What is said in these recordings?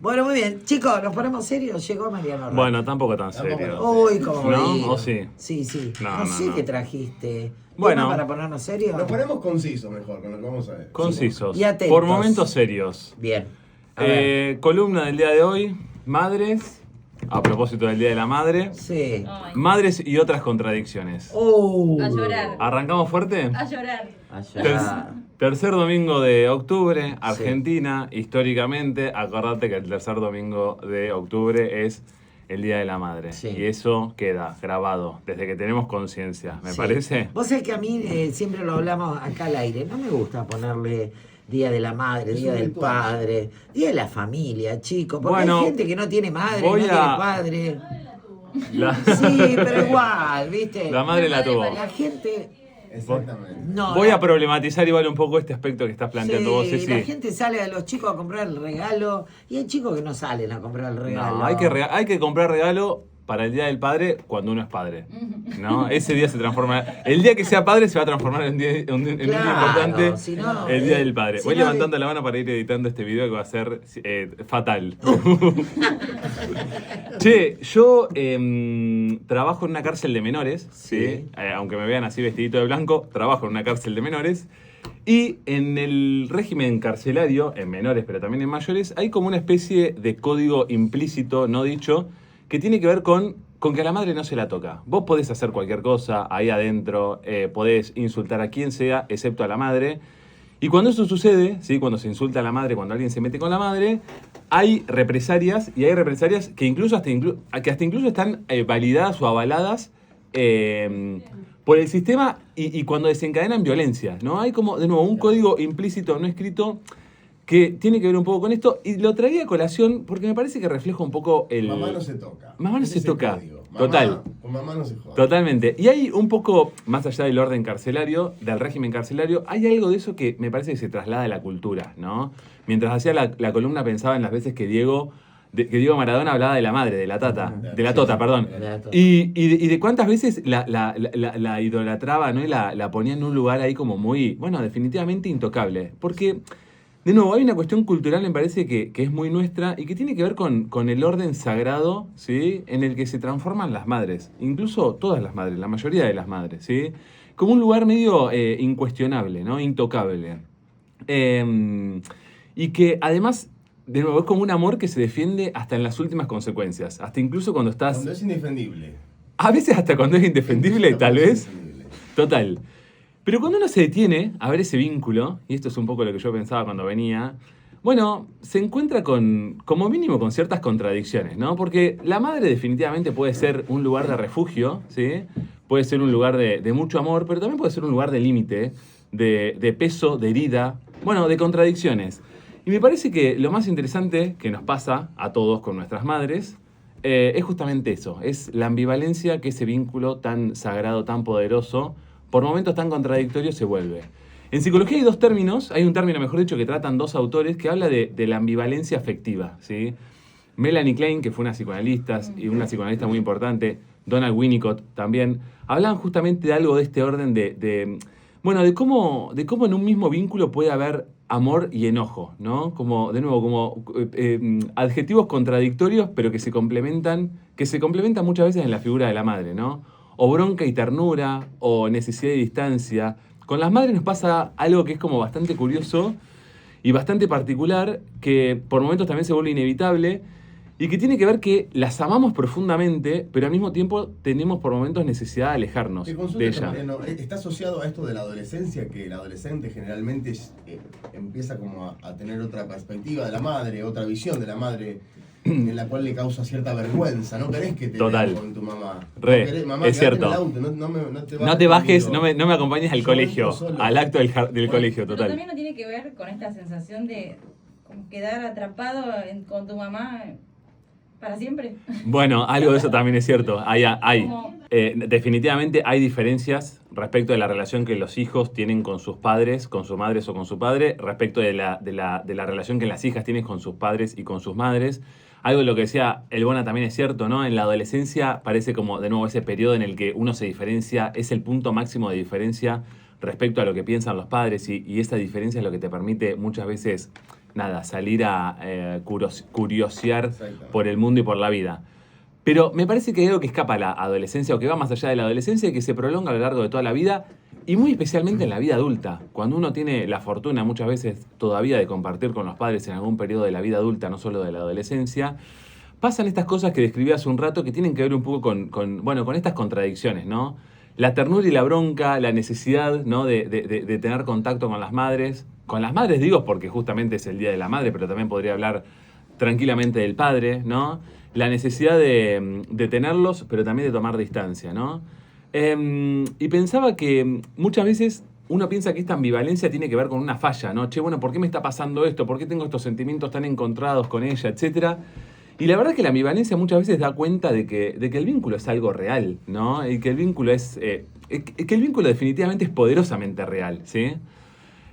Bueno, muy bien. Chicos, ¿nos ponemos serios? Llegó Mariano Rato. Bueno, tampoco tan serio. Uy, cómo ¿No? vino. ¿O sí? Sí, sí. No, No, no, sé no. qué trajiste. Bueno. ¿Tema para ponernos serios? Nos ponemos concisos mejor con lo que vamos a ver. Concisos. Y atentos. Por momentos serios. Bien. A ver. Columna del día de hoy. Madres. A propósito del Día de la Madre. Sí. Ay, Madres y otras contradicciones. a llorar. ¿Arrancamos fuerte? A llorar. Allá. Tercer domingo de octubre, Argentina, históricamente, acordate que el tercer domingo de octubre es el Día de la Madre. Sí. Y eso queda grabado desde que tenemos conciencia, ¿me Sí. parece? Vos sabés que a mí, siempre lo hablamos acá al aire, no me gusta ponerle Día de la Madre, Es Día un del ritual. Padre, Día de la Familia, chicos. Porque Bueno, hay gente que no tiene madre, voy no tiene a- padre. La, Sí, pero igual, ¿viste? la madre la tuvo. La gente... Exactamente. No, Voy no. a problematizar igual un poco este aspecto que estás planteando vos, Sí, Ceci. la gente sale a los chicos a comprar el regalo y hay chicos que no salen a comprar el regalo. No, hay que comprar regalo para el Día del Padre cuando uno es padre, ¿no? Ese día se transforma... El día que sea padre se va a transformar en un día, en un día Claro, importante, si no, el Día del Padre. si Voy no, levantando la mano para ir editando este video que va a ser fatal. Che, yo trabajo en una cárcel de menores, ¿sí? Sí. Aunque me vean así vestidito de blanco, trabajo en una cárcel de menores. Y en el régimen carcelario, en menores pero también en mayores, hay como una especie de código implícito, no dicho, que tiene que ver con que a la madre no se la toca. Vos podés hacer cualquier cosa ahí adentro, podés insultar a quien sea, excepto a la madre. Y cuando eso sucede, ¿sí? Cuando se insulta a la madre, cuando alguien se mete con la madre, hay represalias, y hay represalias que incluso hasta incluso están validadas o avaladas por el sistema y cuando desencadenan violencia, ¿no? Hay como, de nuevo, un código implícito no escrito que tiene que ver un poco con esto, y lo traía a colación porque me parece que refleja un poco el... Mamá no se toca. Mamá no Ese se es el toca. código. Mamá- Total. Con mamá no se joda. Totalmente. Y hay un poco, más allá del orden carcelario, del régimen carcelario, hay algo de eso que me parece que se traslada a la cultura, ¿no? Mientras hacía la columna pensaba en las veces que Diego Maradona hablaba de la madre, de la tata, de la tota, perdón. De la tota. Y de cuántas veces la idolatraba, ¿no? Y la ponía en un lugar ahí como muy, bueno, definitivamente intocable. Porque, de nuevo, hay una cuestión cultural, me parece, que es muy nuestra y que tiene que ver con el orden sagrado, ¿sí? En el que se transforman las madres. Incluso todas las madres, la mayoría de las madres, ¿sí? Como un lugar medio incuestionable, ¿no? Intocable. Y que además, de nuevo, es como un amor que se defiende hasta en las últimas consecuencias. Hasta incluso cuando estás... Cuando es indefendible. A veces hasta cuando es indefendible, tal Cuando es vez. indefendible. Total. Pero cuando uno se detiene a ver ese vínculo, y esto es un poco lo que yo pensaba cuando venía, bueno, se encuentra como mínimo con ciertas contradicciones, ¿no? Porque la madre definitivamente puede ser un lugar de refugio, ¿sí? Puede ser un lugar de mucho amor, pero también puede ser un lugar de límite, de peso, de herida, bueno, de contradicciones. Y me parece que lo más interesante que nos pasa a todos con nuestras madres es justamente eso, es la ambivalencia que ese vínculo tan sagrado, tan poderoso, por momentos tan contradictorios se vuelve. En psicología hay dos términos, hay un término, mejor dicho, que tratan dos autores que habla de la ambivalencia afectiva, ¿sí? Melanie Klein, que fue una psicoanalista y una psicoanalista muy importante, Donald Winnicott también, hablan justamente de algo de este orden de cómo en un mismo vínculo puede haber amor y enojo, ¿no? Como, de nuevo, como adjetivos contradictorios, pero que se complementan muchas veces en la figura de la madre, ¿no? O bronca y ternura, o necesidad y distancia. Con las madres nos pasa algo que es como bastante curioso y bastante particular, que por momentos también se vuelve inevitable, y que tiene que ver que las amamos profundamente, pero al mismo tiempo tenemos por momentos necesidad de alejarnos Te de consulto, ella. Mariano, ¿está asociado a esto de la adolescencia, que el adolescente generalmente empieza como a tener otra perspectiva de la madre, otra visión de la madre, en la cual le causa cierta vergüenza? ¿No querés que te Total. vean con tu mamá? Re, No querés, mamá, es quedate cierto. en el auto, no te No te bajes, conmigo. no me acompañes al Yo colegio, vengo solo. al acto del Bueno, colegio, Pero total. también no tiene que ver con esta sensación de como quedar atrapado con tu mamá para siempre. Bueno, algo de eso también es cierto. Hay. Como- Definitivamente hay diferencias respecto de la relación que los hijos tienen con sus padres, con sus madres o con su padre, respecto de la relación que las hijas tienen con sus padres y con sus madres. Algo de lo que decía El Bona también es cierto, ¿no? En la adolescencia parece como, de nuevo, ese periodo en el que uno se diferencia, es el punto máximo de diferencia respecto a lo que piensan los padres, y esa diferencia es lo que te permite muchas veces nada, salir a curiosear Exacto. por el mundo y por la vida. Pero me parece que hay algo que escapa a la adolescencia o que va más allá de la adolescencia y que se prolonga a lo largo de toda la vida y muy especialmente en la vida adulta. Cuando uno tiene la fortuna muchas veces todavía de compartir con los padres en algún periodo de la vida adulta, no solo de la adolescencia, pasan estas cosas que describí hace un rato que tienen que ver un poco con estas contradicciones, ¿no? La ternura y la bronca, la necesidad, ¿no? de tener contacto con las madres. Con las madres digo porque justamente es el Día de la Madre, pero también podría hablar tranquilamente del padre, ¿no? La necesidad de tenerlos, pero también de tomar distancia, ¿no? Y pensaba que muchas veces uno piensa que esta ambivalencia tiene que ver con una falla, ¿no? Che, bueno, ¿por qué me está pasando esto? ¿Por qué tengo estos sentimientos tan encontrados con ella, etcétera? Y la verdad es que la ambivalencia muchas veces da cuenta de que el vínculo es algo real, ¿no? Y que el vínculo que el vínculo definitivamente es poderosamente real, ¿sí?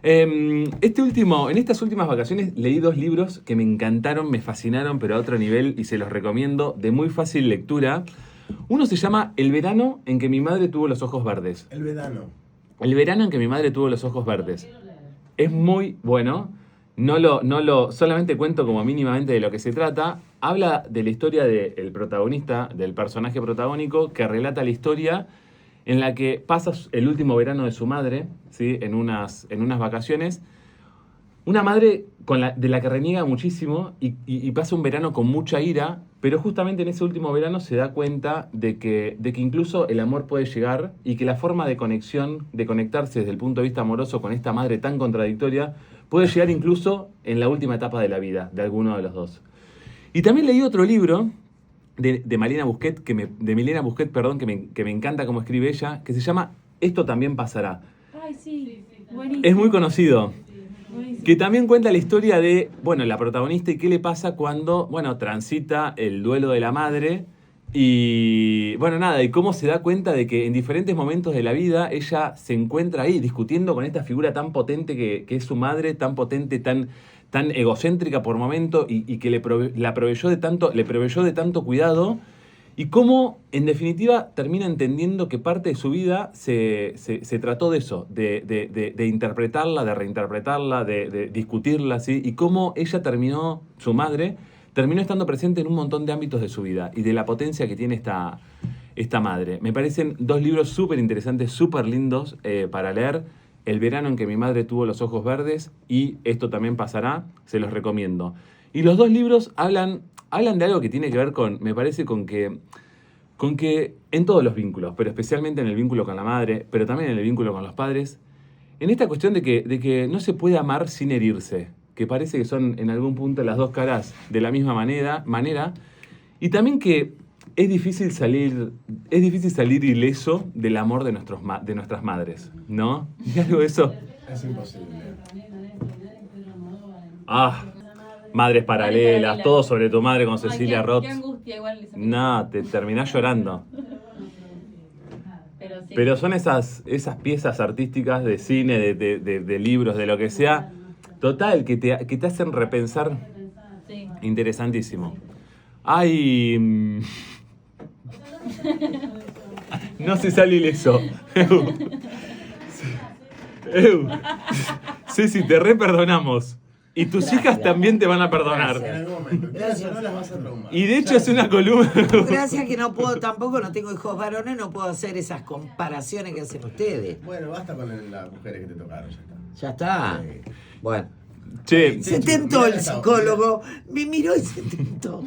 En estas últimas vacaciones leí 2 libros que me encantaron, me fascinaron, pero a otro nivel, y se los recomiendo, de muy fácil lectura. Uno se llama El verano en que mi madre tuvo los ojos verdes. El verano. El verano en que mi madre tuvo los ojos verdes. Es muy bueno. Solamente cuento como mínimamente de lo que se trata. Habla de la historia del protagonista, del personaje protagónico, que relata la historia en la que pasa el último verano de su madre, ¿sí? en unas vacaciones. Una madre de la que reniega muchísimo y pasa un verano con mucha ira, pero justamente en ese último verano se da cuenta de que incluso el amor puede llegar y que la forma de conexión, de conectarse desde el punto de vista amoroso con esta madre tan contradictoria, puede llegar incluso en la última etapa de la vida de alguno de los dos. Y también leí otro libro de Milena Busquet, que me encanta cómo escribe ella, que se llama Esto también pasará. Ay, sí. Buenísimo. Es muy conocido. Buenísimo. Que también cuenta la historia de, la protagonista y qué le pasa cuando, transita el duelo de la madre y, y cómo se da cuenta de que en diferentes momentos de la vida ella se encuentra ahí discutiendo con esta figura tan potente que es su madre, tan potente, tan egocéntrica por momento y que le proveyó de tanto cuidado. Y cómo, en definitiva, termina entendiendo que parte de su vida se trató de eso, de interpretarla, de reinterpretarla, de discutirla, ¿sí? Y cómo ella su madre, terminó estando presente en un montón de ámbitos de su vida y de la potencia que tiene esta madre. Me parecen 2 libros súper interesantes, súper lindos para leer. El verano en que mi madre tuvo los ojos verdes y Esto también pasará, se los recomiendo. Y los 2 libros hablan de algo que tiene que ver me parece con que en todos los vínculos, pero especialmente en el vínculo con la madre, pero también en el vínculo con los padres, en esta cuestión de que no se puede amar sin herirse, que parece que son en algún punto las 2 caras de la misma manera, y también que es difícil salir ileso del amor de nuestras madres, ¿no? ¿Y algo de eso? Es imposible. Madres paralelas, todo sobre tu madre con Cecilia Roth. Qué angustia igual. No, te terminás llorando. Sí. Pero son esas piezas artísticas de cine, de libros, de lo que sea, total, que te hacen repensar. Sí. Interesantísimo. No se sale ileso. Ceci, te perdonamos. Y tus hijas también te van a perdonar. En algún momento. Gracias. No las vas a traumar. Y de hecho es una columna. Gracias que no tengo hijos varones, no puedo hacer esas comparaciones que hacen ustedes. Bueno, basta con las mujeres que te tocaron, ya está. Ya está. Sí. Bueno. Che, Se tentó el psicólogo, me miró y se tentó.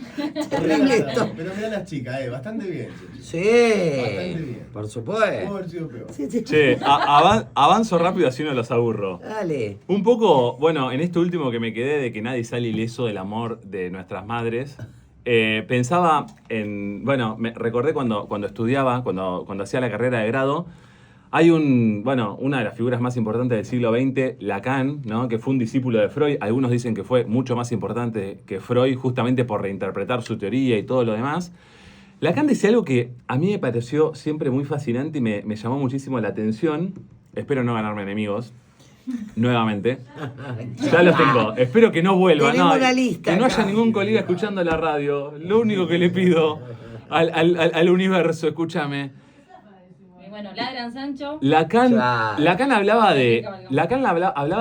Terrible esto. Pero mirá las chicas, bastante bien. Sí, Bastante bien. por Pudo supuesto. haber sido peor. Sí. che, avanzo rápido así no los aburro. Dale. Un poco, en esto último que me quedé de que nadie sale ileso del amor de nuestras madres, pensaba me recordé cuando estudiaba, cuando hacía la carrera de grado, hay una de las figuras más importantes del siglo XX, Lacan, ¿no? Que fue un discípulo de Freud. Algunos dicen que fue mucho más importante que Freud justamente por reinterpretar su teoría y todo lo demás. Lacan decía algo que a mí me pareció siempre muy fascinante y me llamó muchísimo la atención. Espero no ganarme enemigos. Nuevamente. Ya los tengo. Espero que no vuelvan. Tenemos una lista que no haya acá. ningún colega escuchando la radio. Lo único que le pido al universo, escúchame. Bueno, ladran Sancho. Lacan, Claro. Lacan hablaba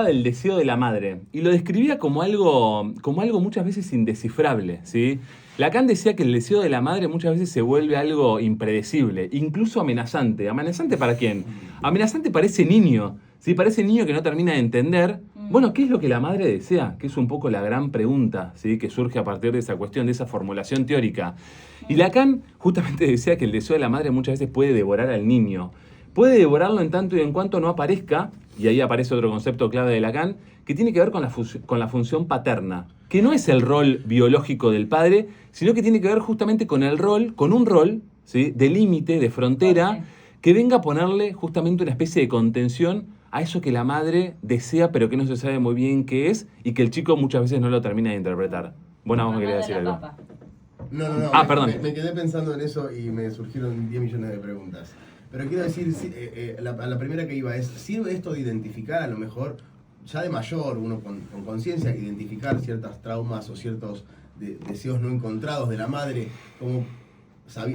del deseo de la madre y lo describía como algo muchas veces indescifrable, ¿sí? Lacan decía que el deseo de la madre muchas veces se vuelve algo impredecible, incluso amenazante. ¿Amenazante para quién? Amenazante para ese niño, ¿sí? Para ese niño que no termina de entender, bueno, ¿qué es lo que la madre desea? Que es un poco la gran pregunta, ¿sí? Que surge a partir de esa cuestión, de esa formulación teórica. Y Lacan justamente decía que el deseo de la madre muchas veces puede devorar al niño. Puede devorarlo en tanto y en cuanto no aparezca, y ahí aparece otro concepto clave de Lacan, que tiene que ver con la función paterna, que no es el rol biológico del padre, sino que tiene que ver justamente con un rol, ¿sí? De límite, de frontera, que venga a ponerle justamente una especie de contención a eso que la madre desea, pero que no se sabe muy bien qué es, y que el chico muchas veces no lo termina de interpretar. Bueno, vamos a querer decir algo. No. Perdón. Me quedé pensando en eso y me surgieron 10 millones de preguntas. Pero quiero decir, a la primera que iba es, ¿sirve esto de identificar a lo mejor, ya de mayor, uno con conciencia, identificar ciertos traumas o ciertos deseos no encontrados de la madre, como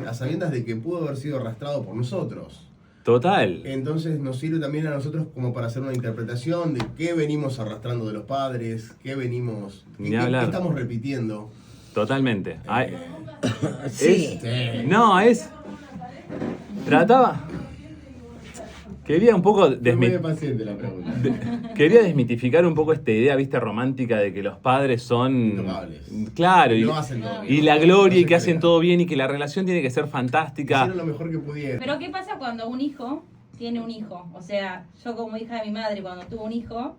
a sabiendas de que pudo haber sido arrastrado por nosotros? Total. Entonces nos sirve también a nosotros como para hacer una interpretación de qué venimos arrastrando de los padres, qué estamos repitiendo. Totalmente. Sí. Trataba. Quería un poco Fue muy paciente la pregunta. quería desmitificar un poco esta idea, viste, romántica de que los padres son Intocables. claro, Lo hacen todo bien. y la gloria No y se que hacen crean. todo bien y que la relación tiene que ser fantástica. Hicieron lo mejor que pudieron. Pero ¿qué pasa cuando un hijo tiene un hijo? O sea, yo como hija de mi madre, cuando tuve un hijo,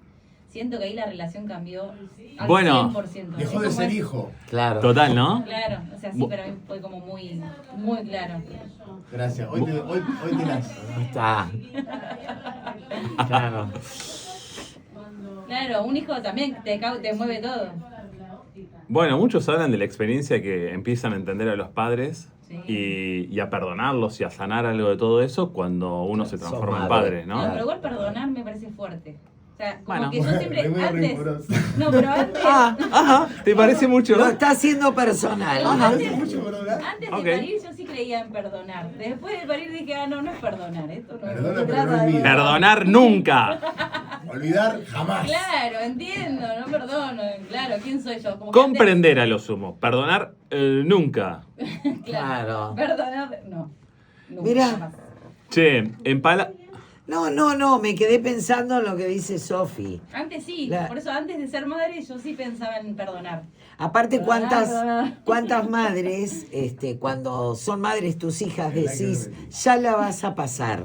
siento que ahí la relación cambió al Bueno, 100%. Dejó Es de como ser es- hijo. Claro. Total, ¿no? Claro, o sea, sí, pero a mí fue como muy, muy claro. Gracias. Hoy te las... Está. Claro. Claro, un hijo también te mueve todo. Bueno, muchos hablan de la experiencia que empiezan a entender a los padres Sí. y a perdonarlos y a sanar algo de todo eso cuando uno se transforma en padre, No, ¿no? pero igual perdonar me parece fuerte. O sea, como Bueno. que yo siempre Es muy antes. rencoroso. No, pero antes. Ajá, ¿te parece mucho? Lo está haciendo personal. ¿Hace mucho perdonar? Antes de Ok. parir yo sí creía en perdonar. Después de parir dije, no es perdonar, esto no Perdona, no se pero no trata de olvida. Perdonar nunca. Olvidar jamás. Claro, entiendo, no perdono. Claro, ¿quién soy yo? Como que Comprender a lo sumo. Perdonar nunca. antes- Claro. Perdonar, no. Nunca, Mirá. jamás. Che, No, me quedé pensando en lo que dice Sofi. Antes sí, La- por eso antes de ser madre yo sí pensaba en perdonar. Aparte, Perdonar. cuántas madres, cuando son madres tus hijas, decís, ya la vas a pasar.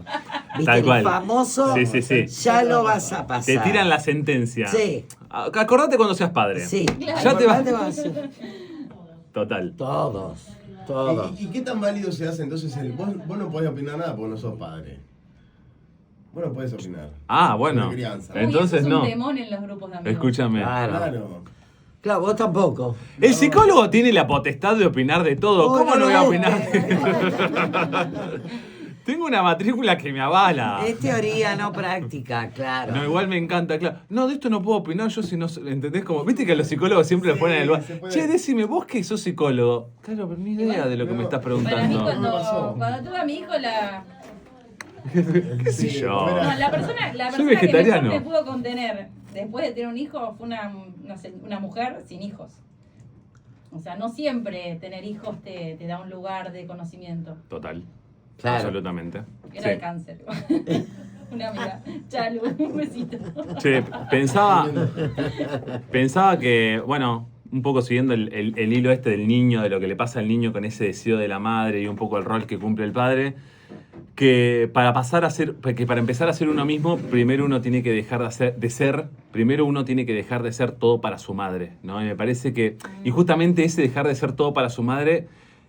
¿Viste? Tal El cual. famoso, Sí. ya lo vas a pasar. Te tiran la sentencia. Sí. Acordate cuando seas padre. Sí. Ya te va. vas a... Total. Todos. ¿Y qué tan válido se hace entonces vos no podés opinar nada porque no sos padre? Vos no podés opinar. Ah, bueno. Sobre crianza. Uy, Entonces eso es no. un temón en los grupos de amigos. Escúchame. Claro. Claro, vos tampoco. El psicólogo tiene la potestad de opinar de todo. Oh, ¿Cómo no no voy a lo opinar? Tengo una matrícula que me avala. Es teoría, no práctica, claro. No, igual me encanta, claro. No, de esto no puedo opinar yo si no... ¿Entendés? Como, viste que a los psicólogos siempre Sí, los ponen en el lugar. se puede. Che, decime, vos que sos psicólogo. Claro, pero ni idea Igual, de lo que me estás Para mí preguntando. No me pasó. cuando tuve a mi hijo ¿Qué sé yo? ¿cómo era? la persona Soy que mejor vegetariano. me pudo contener después de tener un hijo fue una mujer sin hijos. O sea, no siempre tener hijos te da un lugar de conocimiento. Total. Claro. Absolutamente. Era Sí. de cáncer. Una amiga. Chalu, un besito. Che, pensaba que, bueno, un poco siguiendo el hilo este del niño, de lo que le pasa al niño con ese deseo de la madre y un poco el rol que cumple el padre, que para empezar a ser uno mismo, primero uno tiene que dejar primero uno tiene que dejar de ser todo para su madre, ¿no? Y me parece que, y justamente ese dejar de ser todo para su madre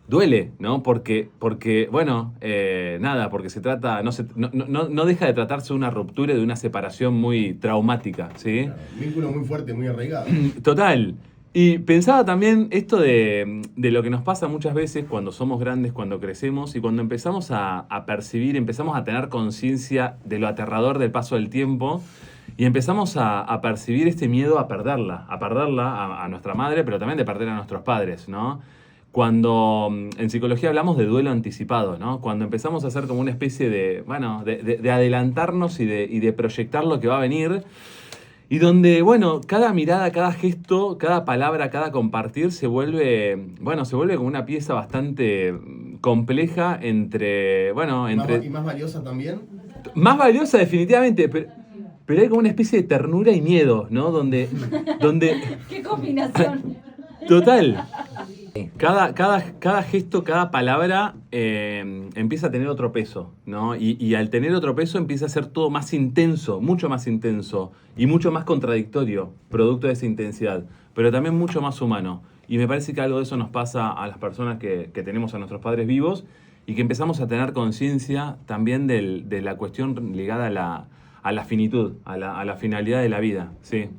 duele, ¿no? Porque bueno, nada, porque se trata, no deja de tratarse de una ruptura y de una separación muy traumática, ¿sí? Claro, un vínculo muy fuerte, muy arraigado. Total. Y pensaba también esto de lo que nos pasa muchas veces cuando somos grandes, cuando crecemos y cuando empezamos a percibir, empezamos a tener conciencia de lo aterrador del paso del tiempo y empezamos a percibir este miedo a perderla a nuestra madre, pero también de perder a nuestros padres, ¿no? cuando en psicología hablamos de duelo anticipado, ¿no? Cuando empezamos a hacer como una especie de, bueno, de adelantarnos y de proyectar lo que va a venir. Y donde, bueno, cada mirada, cada gesto, cada palabra, cada compartir se vuelve como una pieza bastante compleja entre, bueno, ¿Y más valiosa también? Más valiosa definitivamente, pero hay como una especie de ternura y miedo, ¿no? Donde ¡Qué combinación! total. Cada gesto, cada palabra empieza a tener otro peso, ¿no? Y al tener otro peso empieza a ser todo más intenso, mucho más intenso y mucho más contradictorio, producto de esa intensidad, pero también mucho más humano. Y me parece que algo de eso nos pasa a las personas que tenemos a nuestros padres vivos y que empezamos a tener conciencia también de la cuestión ligada a la finitud, a la finalidad de la vida, ¿sí?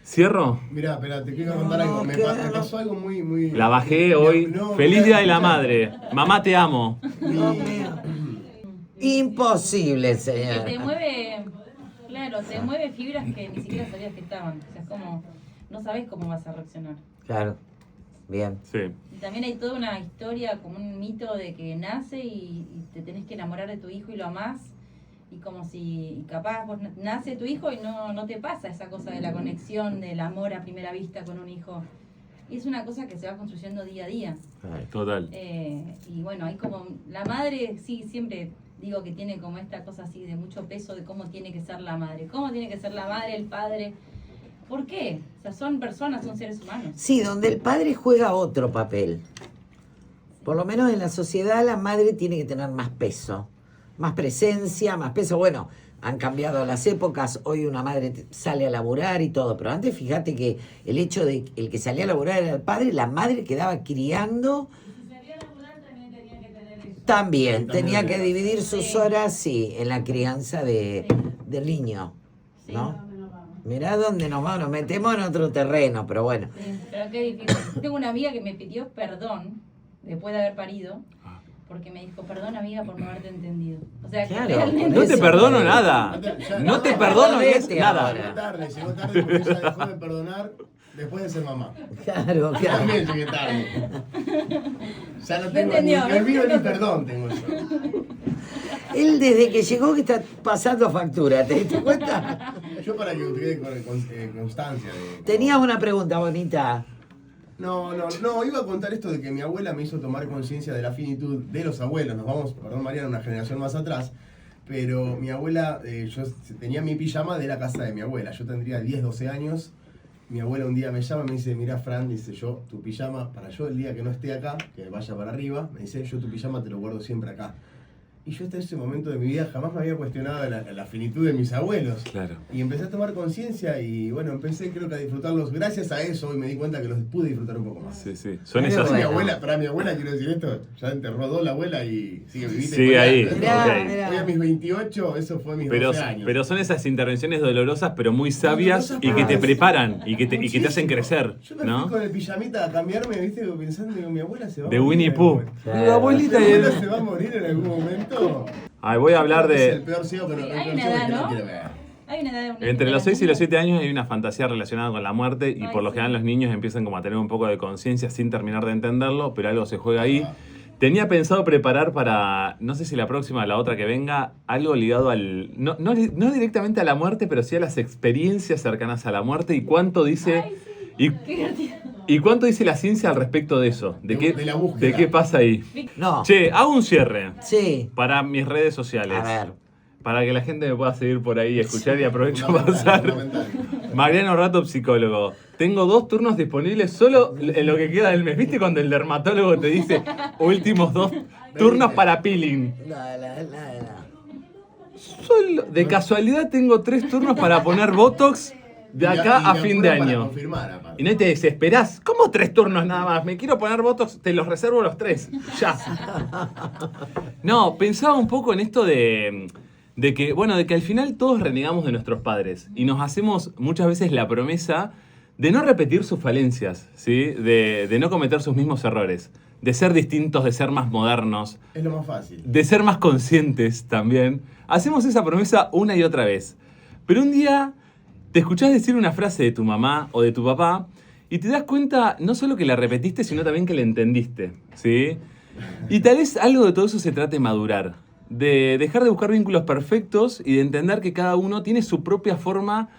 ¿Cierro? Mirá, espera, te quiero contar algo. Me pasó algo muy... La bajé hoy. Feliz Día de la Madre. Mamá, te amo. Imposible, Que señor. te mueve, claro, te mueve fibras que ni siquiera sabías que estaban. O sea, es como, no sabes cómo vas a reaccionar. Claro. Bien. Sí. Y también hay toda una historia, como un mito de que nace y te tenés que enamorar de tu hijo y lo amás. Y como si capaz vos nace tu hijo y no te pasa esa cosa de la conexión, del amor a primera vista con un hijo. Y es una cosa que se va construyendo día a día. Total. Y bueno, hay como, la madre, sí, siempre digo que tiene como esta cosa así de mucho peso de cómo tiene que ser la madre. ¿Cómo tiene que ser la madre, el padre? ¿Por qué? O sea, son personas, son seres humanos. Sí, donde el padre juega otro papel. Por lo menos en la sociedad la madre tiene que tener más peso, más presencia, más peso. Bueno, han cambiado las épocas, hoy una madre sale a laburar y todo, pero antes fíjate que el hecho de el que salía a laburar era el padre, la madre quedaba criando. También tenía que dividir sus horas, sí, en la crianza del niño, ¿no? Mirá dónde nos metemos en otro terreno, pero bueno. Sí, pero qué difícil. Tengo una amiga que me pidió perdón después de haber parido, porque me dijo, perdón amiga por no haberte entendido. O sea, que Claro, realmente... No te perdono nada. No te perdono nada. Llegó tarde porque ella dejó de perdonar después de ser mamá. Claro, Yo claro. también llegué tarde. Ya no tengo entendió, ni olvido ni perdón tengo yo. Él desde que llegó que está pasando factura, ¿te diste cuenta? Yo para que quede con constancia de... Tenías una pregunta bonita. No, iba a contar esto de que mi abuela me hizo tomar conciencia de la finitud de los abuelos. Nos vamos, perdón Mariana, una generación más atrás. Pero mi abuela, yo tenía mi pijama de la casa de mi abuela. Yo tendría 10, 12 años. Mi abuela un día me llama y me dice, mirá Fran, dice yo, tu pijama, para yo el día que no esté acá, que vaya para arriba, me dice, yo tu pijama te lo guardo siempre acá. Y yo hasta ese momento de mi vida jamás me había cuestionado la finitud de mis abuelos. Claro. Y empecé a tomar conciencia y bueno, empecé creo que a disfrutarlos. Gracias a eso y me di cuenta que los pude disfrutar un poco más. Sí, sí. Son Pero esas. bueno. Para mi abuela quiero decir esto, ya enterró 2 la abuela y sigue viviendo. Sigue ahí. Mirá, Ok. mirá. Hoy a mis 28, eso fue a mis 12 años. Pero son esas intervenciones dolorosas, pero muy sabias Dolorosas, y que te pero- preparan y que te hacen crecer, Yo me ¿no? fui con el pijamita a cambiarme, viste, pensando, digo, mi abuela se va a De morir. Winnie Pooh. Claro. La abuelita Mi y abuela el... se va a morir en algún momento. Ay, voy a hablar Es el de... peor ciego que no, Sí, el hay peor una ciego edad, que no ¿no? quiere ver. Hay una edad, Entre los 6 y los 7 años hay una fantasía relacionada con la muerte y Ay, por lo sí. general los niños empiezan como a tener un poco de conciencia sin terminar de entenderlo, pero algo se juega ahí. Tenía pensado preparar para, no sé si la próxima o la otra que venga, algo ligado al... No directamente a la muerte, pero sí a las experiencias cercanas a la muerte y cuánto dice... Ay, sí. Y, Qué divertido. ¿Y cuánto dice la ciencia al respecto de eso? De la búsqueda. ¿De qué pasa ahí? No. Che, hago un cierre Sí. para mis redes sociales. A ver. Para que la gente me pueda seguir por ahí y escuchar y aprovecho a Fundamental, pasar. fundamental. Mariano Rato, psicólogo. Tengo 2 turnos disponibles solo en lo que queda del mes. ¿Viste cuando el dermatólogo te dice últimos 2 turnos para peeling? No. Solo, de casualidad tengo 3 turnos para poner Botox de acá a fin de Para año. confirmar, aparte. Y no te desesperás. ¿Cómo 3 turnos nada más? Me quiero poner Botox, te los reservo los 3. Ya. No, pensaba un poco en esto de que, bueno, de que al final todos renegamos de nuestros padres y nos hacemos muchas veces la promesa de no repetir sus falencias, ¿sí? De no cometer sus mismos errores, de ser distintos, de ser más modernos, Es lo más fácil. de ser más conscientes también. Hacemos esa promesa una y otra vez. Pero un día te escuchás decir una frase de tu mamá o de tu papá y te das cuenta no solo que la repetiste, sino también que la entendiste, ¿sí? Y tal vez algo de todo eso se trate de madurar, de dejar de buscar vínculos perfectos y de entender que cada uno tiene su propia forma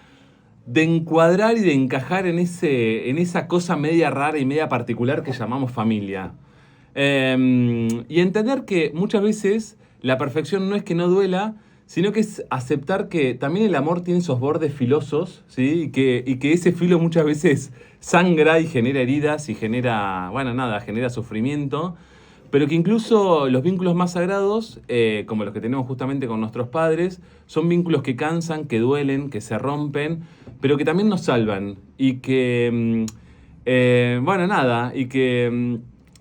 de encuadrar y de encajar en esa cosa media rara y media particular que llamamos familia. Y entender que muchas veces la perfección no es que no duela, sino que es aceptar que también el amor tiene esos bordes filosos, ¿sí? Y que ese filo muchas veces sangra y genera heridas y genera, bueno, nada, genera sufrimiento, pero que incluso los vínculos más sagrados, como los que tenemos justamente con nuestros padres, son vínculos que cansan, que duelen, que se rompen, pero que también nos salvan y que, bueno, nada, y que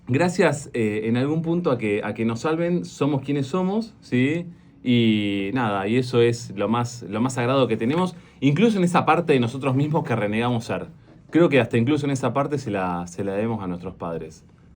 gracias en algún punto a que nos salven, somos quienes somos, ¿sí? Y nada, y eso es lo más sagrado que tenemos, incluso en esa parte de nosotros mismos que renegamos ser. Creo que hasta incluso en esa parte se la debemos a nuestros padres.